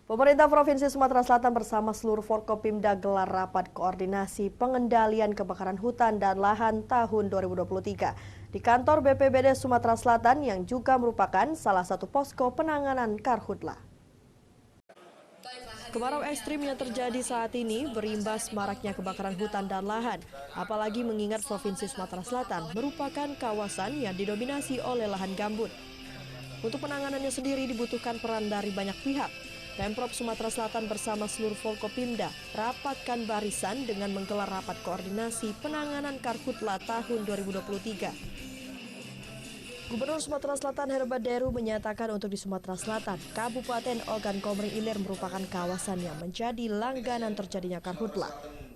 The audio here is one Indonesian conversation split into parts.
Pemerintah Provinsi Sumatera Selatan bersama seluruh Forkopimda gelar rapat koordinasi pengendalian kebakaran hutan dan lahan tahun 2023 di kantor BPBD Sumatera Selatan yang juga merupakan salah satu posko penanganan karhutla. Kemarau ekstrim yang terjadi saat ini berimbas maraknya kebakaran hutan dan lahan, apalagi mengingat Provinsi Sumatera Selatan merupakan kawasan yang didominasi oleh lahan gambut. Untuk penanganannya sendiri dibutuhkan peran dari banyak pihak. Pemprov Sumatera Selatan bersama seluruh Forkopimda rapatkan barisan dengan menggelar rapat koordinasi penanganan karhutla tahun 2023. Gubernur Sumatera Selatan Herbert Deru menyatakan untuk di Sumatera Selatan, Kabupaten Ogan Komering Ilir merupakan kawasan yang menjadi langganan terjadinya karhutla.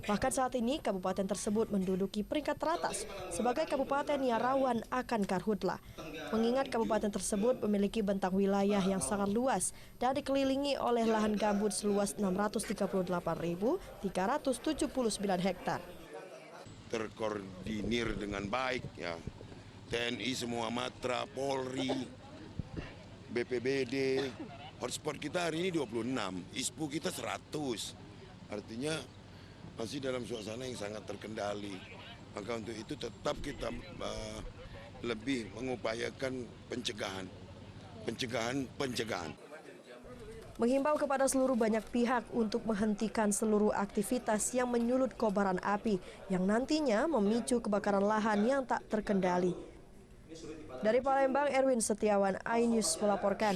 Bahkan saat ini kabupaten tersebut menduduki peringkat teratas sebagai kabupaten yang rawan akan karhutla. Mengingat kabupaten tersebut memiliki bentang wilayah yang sangat luas dan dikelilingi oleh lahan gambut seluas 638.379 hektar. Terkoordinir dengan baik ya. TNI semua matra, Polri, BPBD, hotspot kita hari ini 26, ISPU kita 100. Artinya masih dalam suasana yang sangat terkendali. Maka untuk itu tetap kita lebih mengupayakan pencegahan. Menghimbau kepada seluruh banyak pihak untuk menghentikan seluruh aktivitas yang menyulut kobaran api yang nantinya memicu kebakaran lahan yang tak terkendali. Dari Palembang, Erwin Setiawan, iNews melaporkan.